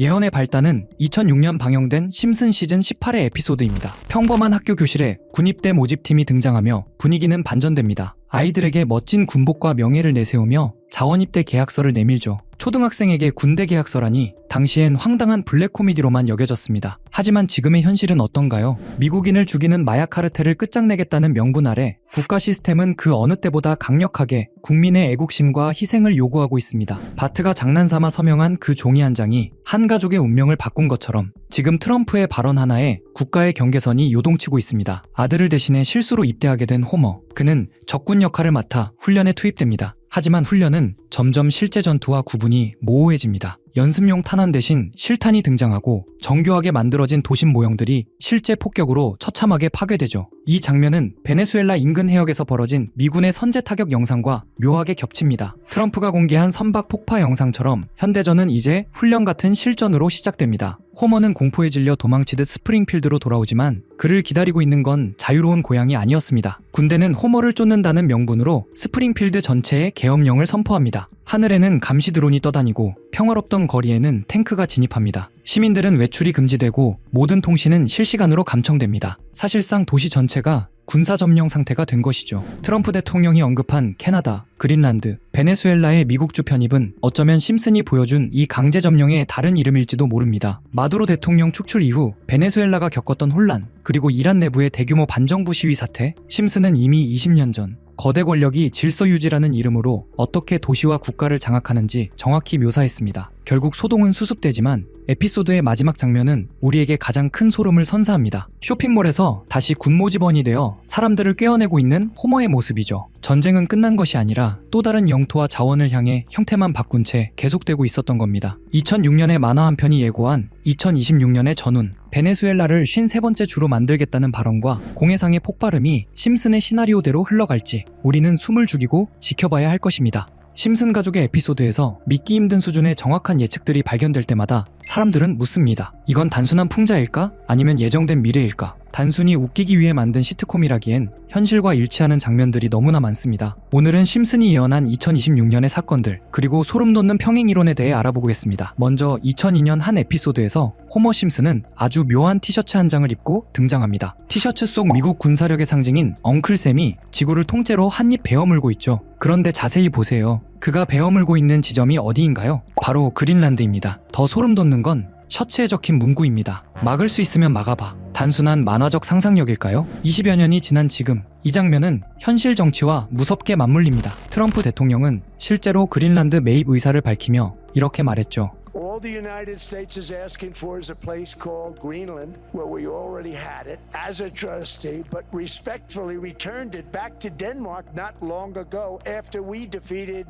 예언의 발단은 2006년 방영된 심슨 시즌 18의 에피소드입니다. 평범한 학교 교실에 군입대 모집팀이 등장하며 분위기는 반전됩니다. 아이들에게 멋진 군복과 명예를 내세우며 자원입대 계약서를 내밀죠. 초등학생에게 군대 계약서라니 당시엔 황당한 블랙 코미디로만 여겨졌습니다. 하지만 지금의 현실은 어떤가요? 미국인을 죽이는 마약 카르텔을 끝장내겠다는 명분 아래 국가 시스템은 그 어느 때보다 강력하게 국민의 애국심과 희생을 요구하고 있습니다. 바트가 장난삼아 서명한 그 종이 한 장이 한 가족의 운명을 바꾼 것처럼 지금 트럼프의 발언 하나에 국가의 경계선이 요동치고 있습니다. 아들을 대신해 실수로 입대하게 된 호머. 그는 적군 역할을 맡아 훈련에 투입됩니다. 하지만 훈련은 점점 실제 전투와 구분이 모호해집니다. 연습용 탄환 대신 실탄이 등장하고 정교하게 만들어진 도심 모형들이 실제 폭격으로 처참하게 파괴되죠. 이 장면은 베네수엘라 인근 해역에서 벌어진 미군의 선제 타격 영상과 묘하게 겹칩니다. 트럼프가 공개한 선박 폭파 영상처럼 현대전은 이제 훈련 같은 실전으로 시작됩니다. 호머는 공포에 질려 도망치듯 스프링필드로 돌아오지만 그를 기다리고 있는 건 자유로운 고향이 아니었습니다. 군대는 호머를 쫓는다는 명분으로 스프링필드 전체에 계엄령을 선포합니다. 하늘에는 감시 드론이 떠다니고 평화롭던 거리에는 탱크가 진입합니다. 시민들은 외출이 금지되고 모든 통신은 실시간으로 감청됩니다. 사실상 도시 전체가 군사 점령 상태가 된 것이죠. 트럼프 대통령이 언급한 캐나다, 그린란드, 베네수엘라의 미국주 편입은 어쩌면 심슨이 보여준 이 강제 점령의 다른 이름일지도 모릅니다. 마두로 대통령 축출 이후 베네수엘라가 겪었던 혼란, 그리고 이란 내부의 대규모 반정부 시위 사태, 심슨은 이미 20년 전 거대 권력이 질서 유지라는 이름으로 어떻게 도시와 국가를 장악하는지 정확히 묘사했습니다. 결국 소동은 수습되지만 에피소드의 마지막 장면은 우리에게 가장 큰 소름을 선사합니다. 쇼핑몰에서 다시 군모집원이 되어 사람들을 꿰어내고 있는 호머의 모습이죠. 전쟁은 끝난 것이 아니라 또 다른 영토와 자원을 향해 형태만 바꾼 채 계속되고 있었던 겁니다. 2006년에 만화 한 편이 예고한 2026년의 전운, 베네수엘라를 53번째 주로 만들겠다는 발언과 공해상의 폭발음이 심슨의 시나리오대로 흘러갈지 우리는 숨을 죽이고 지켜봐야 할 것입니다. 심슨 가족의 에피소드에서 믿기 힘든 수준의 정확한 예측들이 발견될 때마다 사람들은 묻습니다. 이건 단순한 풍자일까? 아니면 예정된 미래일까? 단순히 웃기기 위해 만든 시트콤이라기엔 현실과 일치하는 장면들이 너무나 많습니다. 오늘은 심슨이 예언한 2026년의 사건들, 그리고 소름돋는 평행이론에 대해 알아보겠습니다. 먼저 2002년 한 에피소드에서 호머 심슨은 아주 묘한 티셔츠 한 장을 입고 등장합니다. 티셔츠 속 미국 군사력의 상징인 엉클샘이 지구를 통째로 한입 베어물고 있죠. 그런데 자세히 보세요. 그가 베어물고 있는 지점이 어디인가요? 바로 그린란드입니다. 더 소름 돋는 건 셔츠에 적힌 문구입니다. 막을 수 있으면 막아봐. 단순한 만화적 상상력일까요? 20여 년이 지난 지금 이 장면은 현실 정치와 무섭게 맞물립니다. 트럼프 대통령은 실제로 그린란드 매입 의사를 밝히며 이렇게 말했죠. All the United States is asking for is a place called Greenland, where we already had it as a trustee, but respectfully returned it back to Denmark not long ago after we defeated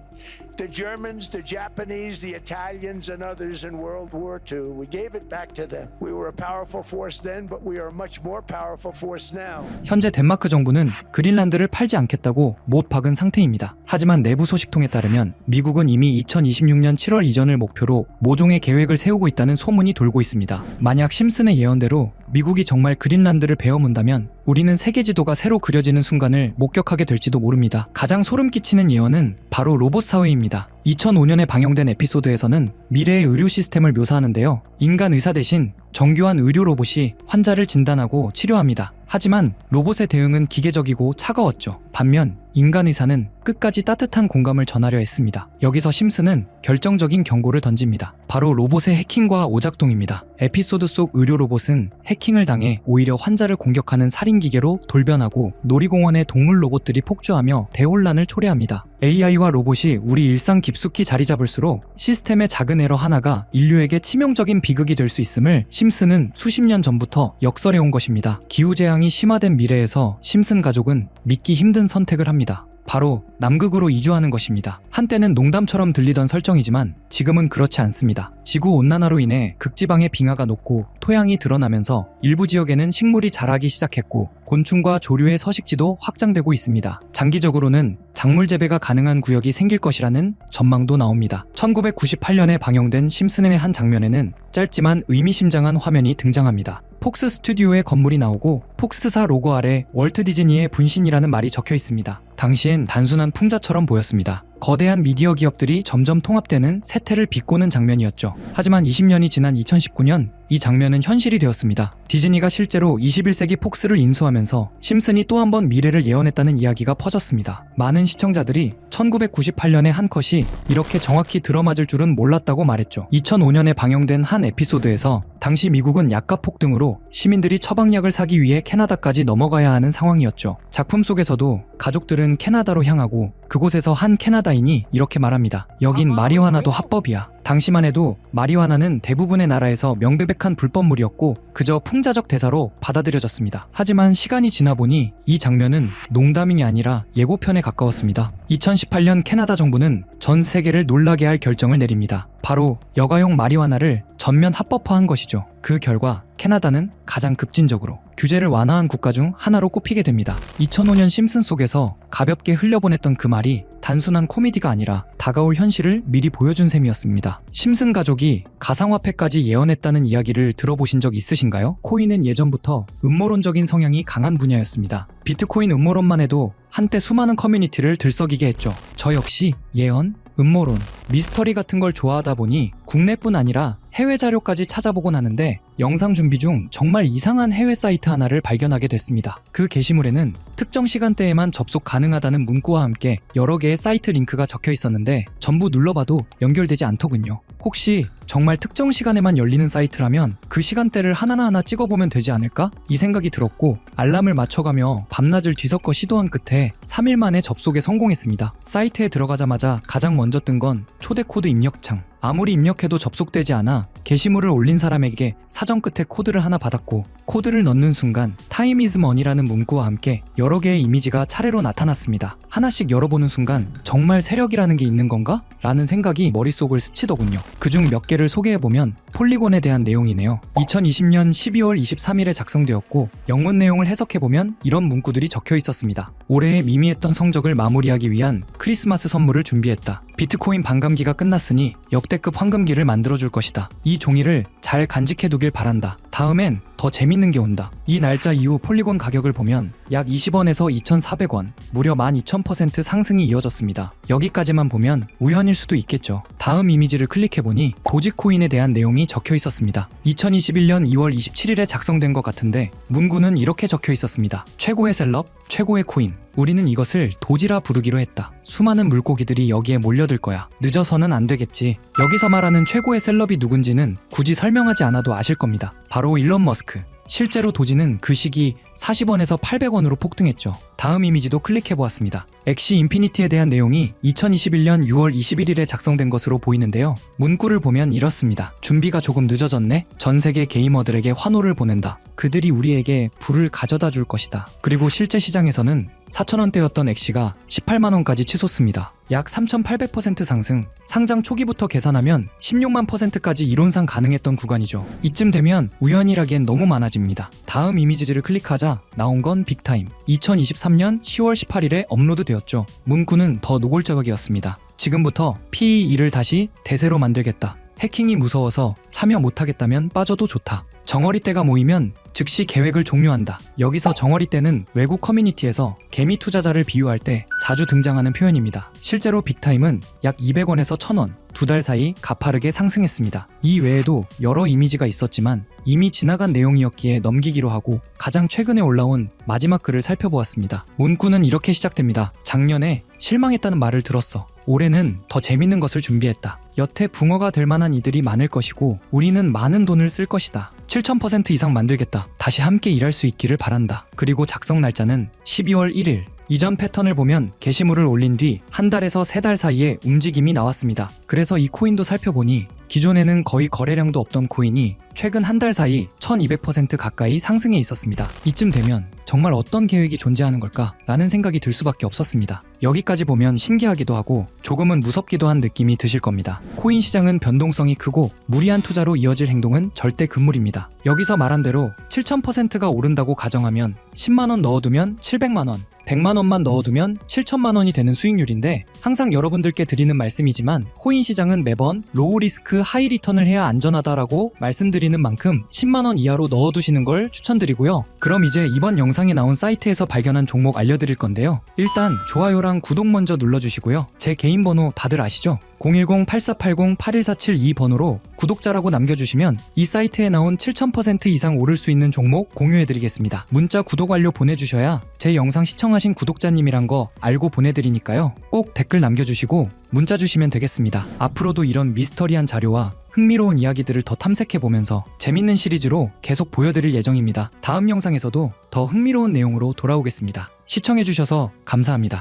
the Germans, the Japanese, the Italians, and others in World War II. We gave it back to them. We were a powerful force then, but we are a much more powerful force now. 현재 덴마크 정부는 그린란드를 팔지 않겠다고 못 박은 상태입니다. 하지만 내부 소식통에 따르면 미국은 이미 2026년 7월 이전을 목표로 모종의 계획을 세우고 있다는 소문이 돌고 있습니다. 만약 심슨의 예언대로 미국이 정말 그린란드를 베어문다면 우리는 세계 지도가 새로 그려지는 순간을 목격하게 될지도 모릅니다. 가장 소름 끼치는 예언은 바로 로봇 사회입니다. 2005년에 방영된 에피소드에서는 미래의 의료 시스템을 묘사하는데요. 인간 의사 대신 정교한 의료 로봇이 환자를 진단하고 치료합니다. 하지만 로봇의 대응은 기계적이고 차가웠죠. 반면 인간 의사는 끝까지 따뜻한 공감을 전하려 했습니다. 여기서 심슨은 결정적인 경고를 던집니다. 바로 로봇의 해킹과 오작동입니다. 에피소드 속 의료 로봇은 해킹을 당해 오히려 환자를 공격하는 살인기계로 돌변하고 놀이공원의 동물 로봇들이 폭주하며 대혼란을 초래합니다. AI와 로봇이 우리 일상 깊숙이 자리 잡을수록 시스템의 작은 에러 하나가 인류에게 치명적인 비극이 될 수 있음을 심슨은 수십 년 전부터 역설해온 것입니다. 기후재앙이 심화된 미래에서 심슨 가족은 믿기 힘든 선택을 합니다. 바로 남극으로 이주하는 것입니다. 한때는 농담처럼 들리던 설정이지만 지금은 그렇지 않습니다. 지구온난화로 인해 극지방의 빙하가 녹고 토양이 드러나면서 일부 지역에는 식물이 자라기 시작했고 곤충과 조류의 서식지도 확장되고 있습니다. 장기적으로는 작물 재배가 가능한 구역이 생길 것이라는 전망도 나옵니다. 1998년에 방영된 심슨의 한 장면에는 짧지만 의미심장한 화면이 등장합니다. 폭스 스튜디오의 건물이 나오고 폭스사 로고 아래 월트 디즈니의 분신이라는 말이 적혀 있습니다. 당시엔 단순한 풍자처럼 보였습니다. 거대한 미디어 기업들이 점점 통합되는 세태를 비꼬는 장면이었죠. 하지만 20년이 지난 2019년 이 장면은 현실이 되었습니다. 디즈니가 실제로 21세기 폭스를 인수하면서 심슨이 또 한 번 미래를 예언했다는 이야기가 퍼졌습니다. 많은 시청자들이 1998년에 한 컷이 이렇게 정확히 들어맞을 줄은 몰랐다고 말했죠. 2005년에 방영된 한 에피소드에서 당시 미국은 약가 폭등으로 시민들이 처방약을 사기 위해 캐나다까지 넘어가야 하는 상황이었죠. 작품 속에서도 가족들은 캐나다로 향하고 그곳에서 한 캐나다인이 이렇게 말합니다. 여긴 마리화나도 합법이야. 당시만 해도 마리화나는 대부분의 나라에서 명백한 불법물이었고 그저 풍자적 대사로 받아들여졌습니다. 하지만 시간이 지나 보니 이 장면은 농담이 아니라 예고편에 가까웠습니다. 2018년 캐나다 정부는 전 세계를 놀라게 할 결정을 내립니다. 바로 여가용 마리화나를 전면 합법화한 것이죠. 그 결과 캐나다는 가장 급진적으로 규제를 완화한 국가 중 하나로 꼽히게 됩니다. 2005년 심슨 속에서 가볍게 흘려보냈던 그 말이 단순한 코미디가 아니라 다가올 현실을 미리 보여준 셈이었습니다. 심슨 가족이 가상화폐까지 예언했다는 이야기를 들어보신 적 있으신가요? 코인은 예전부터 음모론적인 성향이 강한 분야였습니다. 비트코인 음모론만 해도 한때 수많은 커뮤니티를 들썩이게 했죠. 저 역시 예언, 음모론, 미스터리 같은 걸 좋아하다 보니 국내뿐 아니라 해외 자료까지 찾아보곤 하는데 영상 준비 중 정말 이상한 해외 사이트 하나를 발견하게 됐습니다. 그 게시물에는 특정 시간대에만 접속 가능하다는 문구와 함께 여러 개의 사이트 링크가 적혀 있었는데 전부 눌러봐도 연결되지 않더군요. 혹시 정말 특정 시간에만 열리는 사이트라면 그 시간대를 하나하나 찍어보면 되지 않을까? 이 생각이 들었고 알람을 맞춰가며 밤낮을 뒤섞어 시도한 끝에 3일 만에 접속에 성공했습니다. 사이트에 들어가자마자 가장 먼저 뜬 건 초대 코드 입력창. 아무리 입력해도 접속되지 않아 게시물을 올린 사람에게 사전 끝에 코드를 하나 받았고 코드를 넣는 순간 Time is money라는 문구와 함께 여러 개의 이미지가 차례로 나타났습니다. 하나씩 열어보는 순간 정말 세력이라는 게 있는 건가? 라는 생각이 머릿속을 스치더군요. 그중 몇 개를 소개해보면 폴리곤에 대한 내용이네요. 2020년 12월 23일에 작성되었고 영문 내용을 해석해보면 이런 문구들이 적혀 있었습니다. 올해의 미미했던 성적을 마무리하기 위한 크리스마스 선물을 준비했다. 비트코인 반감기가 끝났으니 역대급 황금기를 만들어줄 것이다. 이 종이를 잘 간직해두길 바란다. 다음엔 더 재밌는 게 온다. 이 날짜 이후 폴리곤 가격을 보면 약 20원에서 2,400원, 무려 12,000% 상승이 이어졌습니다. 여기까지만 보면 우연일 수도 있겠죠. 다음 이미지를 클릭해보니 도지코인에 대한 내용이 적혀 있었습니다. 2021년 2월 27일에 작성된 것 같은데 문구는 이렇게 적혀 있었습니다. 최고의 셀럽, 최고의 코인. 우리는 이것을 도지라 부르기로 했다. 수많은 물고기들이 여기에 몰려들 거야. 늦어서는 안 되겠지. 여기서 말하는 최고의 셀럽이 누군지는 굳이 설명하지 않아도 아실 겁니다. 바로 일론 머스크. 실제로 도지는 그 시기 40원에서 800원으로 폭등했죠. 다음 이미지도 클릭해보았습니다. 엑시 인피니티에 대한 내용이 2021년 6월 21일에 작성된 것으로 보이는데요. 문구를 보면 이렇습니다. 준비가 조금 늦어졌네? 전 세계 게이머들에게 환호를 보낸다. 그들이 우리에게 불을 가져다 줄 것이다. 그리고 실제 시장에서는 4,000원대였던 엑시가 18만원까지 치솟습니다. 약 3,800% 상승, 상장 초기부터 계산하면 16만 %까지 이론상 가능했던 구간이죠. 이쯤 되면 우연이라기엔 너무 많아집니다. 다음 이미지를 클릭하자 나온 건 빅타임. 2023년 10월 18일에 업로드되었죠. 문구는 더 노골적이었습니다. 지금부터 PE2를 다시 대세로 만들겠다. 해킹이 무서워서 참여 못하겠다면 빠져도 좋다. 정어리떼가 모이면 즉시 계획을 종료한다. 여기서 정어리떼는 외국 커뮤니티에서 개미 투자자를 비유할 때 자주 등장하는 표현입니다. 실제로 빅타임은 약 200원에서 1,000원, 2달 사이 가파르게 상승했습니다. 이 외에도 여러 이미지가 있었지만 이미 지나간 내용이었기에 넘기기로 하고 가장 최근에 올라온 마지막 글을 살펴보았습니다. 문구는 이렇게 시작됩니다. 작년에 실망했다는 말을 들었어. 올해는 더 재밌는 것을 준비했다. 여태 붕어가 될 만한 이들이 많을 것이고 우리는 많은 돈을 쓸 것이다. 7,000% 이상 만들겠다. 다시 함께 일할 수 있기를 바란다. 그리고 작성 날짜는 12월 1일. 이전 패턴을 보면 게시물을 올린 뒤 한 달에서 3달 사이에 움직임이 나왔습니다. 그래서 이 코인도 살펴보니 기존에는 거의 거래량도 없던 코인이 최근 한 달 사이 1200% 가까이 상승해 있었습니다. 이쯤 되면 정말 어떤 계획이 존재하는 걸까? 라는 생각이 들 수밖에 없었습니다. 여기까지 보면 신기하기도 하고 조금은 무섭기도 한 느낌이 드실 겁니다. 코인 시장은 변동성이 크고 무리한 투자로 이어질 행동은 절대 금물입니다. 여기서 말한 대로 7,000%가 오른다고 가정하면 10만원 넣어두면 700만원, 100만 원만 넣어두면 7천만 원이 되는 수익률인데 항상 여러분들께 드리는 말씀이지만 코인 시장은 매번 로우 리스크 하이 리턴을 해야 안전하다라고 말씀드리는 만큼 10만 원 이하로 넣어두시는 걸 추천드리고요. 그럼 이제 이번 영상에 나온 사이트에서 발견한 종목 알려드릴 건데요. 일단 좋아요랑 구독 먼저 눌러주시고요. 제 개인 번호 다들 아시죠? 010-8480-81472번호로 구독자라고 남겨주시면 이 사이트에 나온 7000% 이상 오를 수 있는 종목 공유해드리겠습니다. 문자 구독 완료 보내주셔야 제 영상 시청하신 구독자님이란 거 알고 보내드리니까요. 꼭 댓글 남겨주시고 문자 주시면 되겠습니다. 앞으로도 이런 미스터리한 자료와 흥미로운 이야기들을 더 탐색해보면서 재밌는 시리즈로 계속 보여드릴 예정입니다. 다음 영상에서도 더 흥미로운 내용으로 돌아오겠습니다. 시청해주셔서 감사합니다.